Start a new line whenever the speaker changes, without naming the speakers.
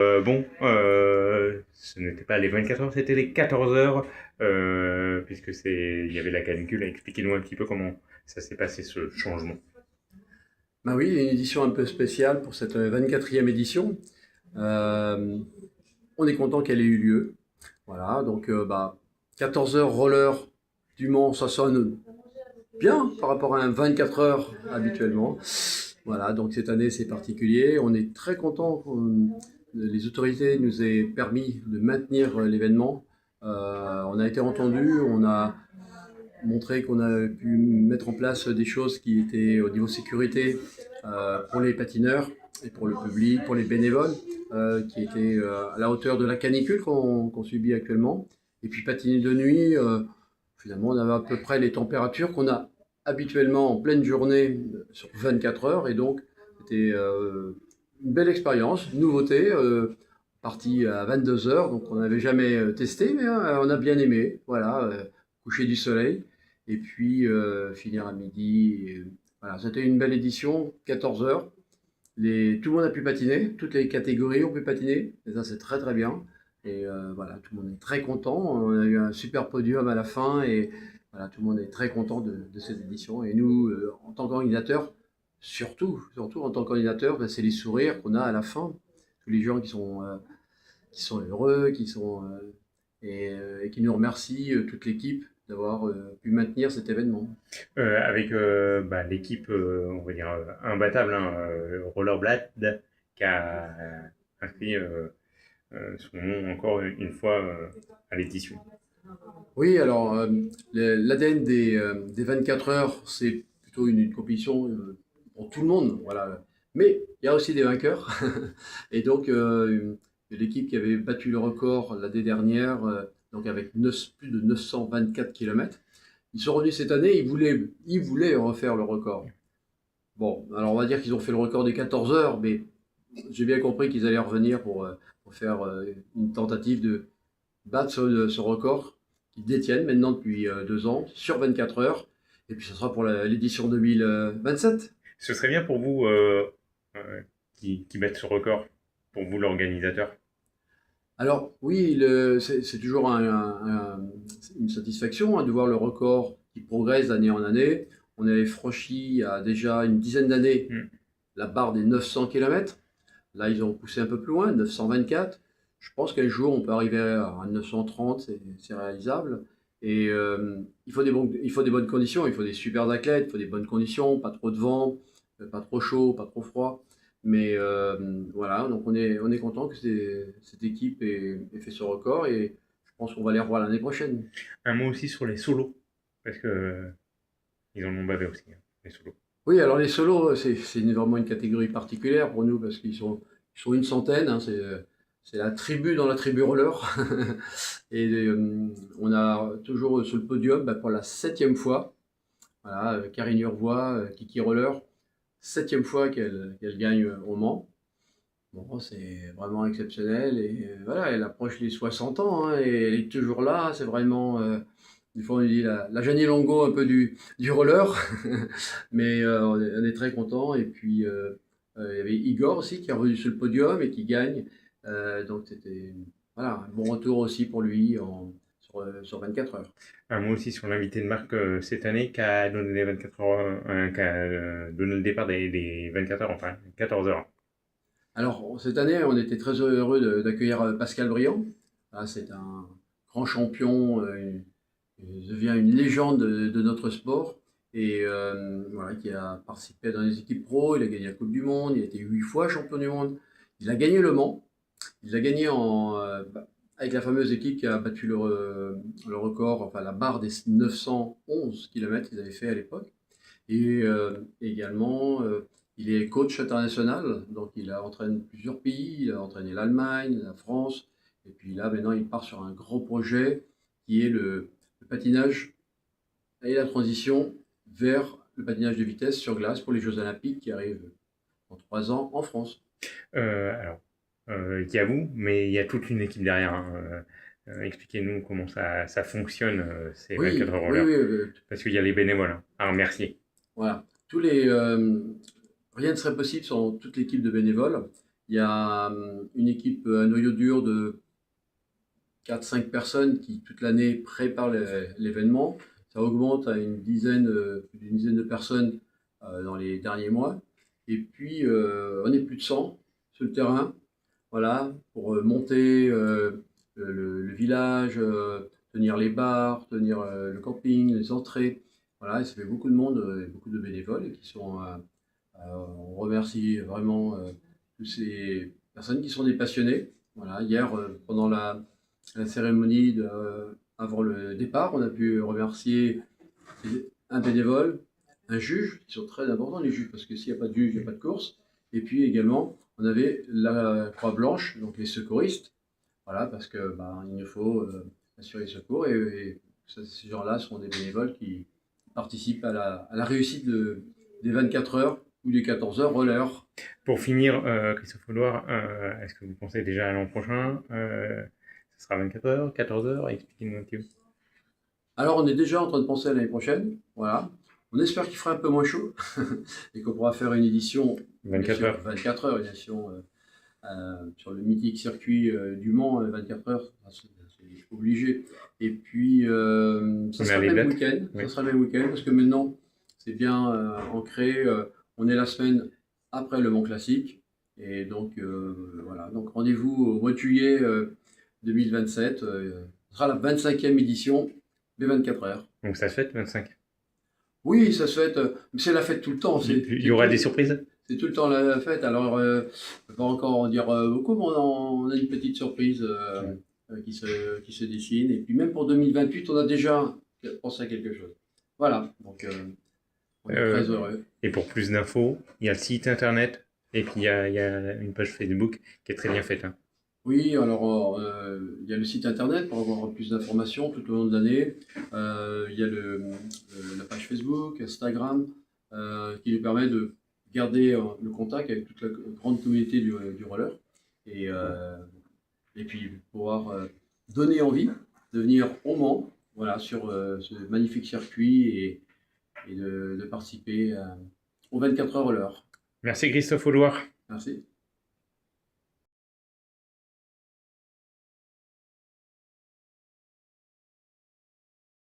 Ce n'était pas les 24 heures, c'était les 14 heures, puisque il y avait la canicule. Expliquez-nous un petit peu comment ça s'est passé ce changement.
Bah oui, une édition un peu spéciale pour cette 24e édition. Euh, on est content qu'elle ait eu lieu. Voilà, donc 14 heures roller du Mans, ça sonne bien par rapport à un 24 heures habituellement. Voilà, donc cette année c'est particulier. On est très content que les autorités nous aient permis de maintenir l'événement. On a été entendu, on a montré qu'on a pu mettre en place des choses qui étaient au niveau sécurité pour les patineurs et pour le public, pour les bénévoles, qui étaient à la hauteur de la canicule qu'on subit actuellement. Et puis patiner de nuit, finalement on avait à peu près les températures qu'on a habituellement en pleine journée sur 24 heures. Et donc c'était une belle expérience, une nouveauté. Parti à 22 heures, donc on n'avait jamais testé, mais on a bien aimé. Voilà, coucher du soleil et puis finir à midi. Voilà, c'était une belle édition, 14 heures. Tout le monde a pu patiner, toutes les catégories ont pu patiner, et ça c'est très très bien. Et voilà, tout le monde est très content. On a eu un super podium à la fin et voilà, tout le monde est très content de cette édition. Et nous, en tant qu'organisateurs, surtout en tant qu'organisateurs, ben, c'est les sourires qu'on a à la fin. Tous les gens qui sont heureux, et qui nous remercient, toute l'équipe, d'avoir pu maintenir cet événement.
Avec l'équipe, on va dire, imbattable, hein, Rollerblad, qui a inscrit son nom encore une fois à l'édition.
Oui, alors l'ADN des 24 heures, c'est plutôt une compétition pour tout le monde, voilà. Mais il y a aussi des vainqueurs. Et donc, l'équipe qui avait battu le record l'année dernière, donc avec plus de 924 km, ils sont revenus cette année, ils voulaient refaire le record. Bon, alors on va dire qu'ils ont fait le record des 14 heures, mais j'ai bien compris qu'ils allaient revenir pour faire une tentative de battre ce record qu'ils détiennent maintenant depuis 2 ans sur 24 heures. Et puis ce sera pour l'édition 2027.
Ce serait bien pour vous qui mette ce record, pour vous l'organisateur.
Alors oui, c'est toujours une satisfaction de voir le record qui progresse d'année en année. On avait franchi il y a déjà une dizaine d'années
Hmm.
la barre des 900 km. Là, ils ont poussé un peu plus loin, 924. Je pense qu'un jour, on peut arriver à 930, c'est réalisable. Et il faut des bonnes conditions, il faut des super athlètes, il faut des bonnes conditions, pas trop de vent, pas trop chaud, pas trop froid. Mais voilà, donc on est content que cette équipe ait fait ce record et je pense qu'on va les revoir l'année prochaine.
Un mot aussi sur les solos, parce que ils en ont bavé aussi, hein, les solos.
Oui, alors les solos, c'est vraiment une catégorie particulière pour nous parce ils sont une centaine, hein, c'est la tribu dans la tribu roller. Et on a toujours sur le podium pour la septième fois, voilà, Karine Urvois, Kiki Roller, septième fois qu'elle gagne au Mans. Bon, c'est vraiment exceptionnel et voilà, elle approche les 60 ans, hein, et elle est toujours là. C'est vraiment, des fois on dit la Jeannie Longo un peu du roller, mais on est très content. Et puis il y avait Igor aussi qui est revenu sur le podium et qui gagne. Donc c'était voilà, un bon retour aussi pour lui sur 24 heures.
Un mot aussi sur l'invité de marque cette année qui a donné les 24 heures, qui a donné le départ des 24 heures, enfin 14 heures.
Alors, cette année, on était très heureux d'accueillir Pascal Briand. Ah, c'est un grand champion, il devient une légende de notre sport et voilà, qui a participé dans les équipes pro. Il a gagné la Coupe du Monde, il a été 8 fois champion du monde. Il a gagné Le Mans. Il l'a gagné avec la fameuse équipe qui a battu le record, enfin la barre des 911 km qu'ils avaient fait à l'époque. Et également, il est coach international, donc il a entraîné plusieurs pays, il a entraîné l'Allemagne, la France, et puis là maintenant il part sur un gros projet qui est le patinage et la transition vers le patinage de vitesse sur glace pour les Jeux Olympiques qui arrivent dans 3 ans en France.
Alors, il y a vous, mais il y a toute une équipe derrière, hein. Expliquez-nous comment ça fonctionne, ces 24
Oui,
heures
oui,
rollers.
oui,
Parce qu'il y a les bénévoles, hein, à remercier.
voilà. Rien ne serait possible sans toute l'équipe de bénévoles. Il y a une équipe, un noyau dur de 4-5 personnes qui, toute l'année, préparent l'événement. Ça augmente à plus d'une dizaine de personnes dans les derniers mois. Et puis, on est plus de 100 sur le terrain, voilà, pour monter le village, tenir les bars, tenir le camping, les entrées. Voilà, et ça fait beaucoup de monde et beaucoup de bénévoles qui sont. On remercie vraiment toutes ces personnes qui sont des passionnés. Voilà, hier, pendant la cérémonie avant le départ, on a pu remercier un bénévole, un juge, qui sont très importants les juges, parce que s'il n'y a pas de juge, il n'y a pas de course. Et puis également, on avait la Croix-Blanche, donc les secouristes, voilà, parce que il nous faut assurer les secours, et ces gens-là sont des bénévoles qui participent à la réussite des 24 heures ou des 14 heures relais.
Pour finir, Christophe Audouard, est-ce que vous pensez déjà à l'an prochain ce sera 24 heures, 14 heures? Expliquez-nous un petit peu.
Alors, on est déjà en train de penser à l'année prochaine. Voilà. On espère qu'il fera un peu moins chaud et qu'on pourra faire une édition
24 heures.
24 heures, une édition sur le mythique circuit du Mans, 24 heures. C'est obligé. Et puis, ça sera le même week-end. Oui. Ça sera le même week-end parce que maintenant, c'est bien ancré. On est la semaine après le Mans Classique. Et donc, voilà. Donc, rendez-vous au mois de juillet 2027. Ce sera la 25e édition des 24 heures.
Donc ça se fête 25?
Oui, ça se fête. C'est la fête tout le temps.
Il y aura des surprises?
C'est tout le temps la fête. Alors, je ne peux pas encore en dire beaucoup, mais on a une petite surprise qui se dessine. Et puis même pour 2028, on a déjà pensé à quelque chose. Voilà, donc on est très heureux.
Et pour plus d'infos, il y a le site internet et puis il y a une page Facebook qui est très bien faite. Hein.
Oui, alors il y a le site internet pour avoir plus d'informations tout au long de l'année. Il y a la page Facebook, Instagram, qui nous permet de garder le contact avec toute la grande communauté du roller. Et puis pouvoir donner envie de venir au Mans, voilà, sur ce magnifique circuit et de participer aux 24 heures roller.
Merci Christophe Audouard.
Merci.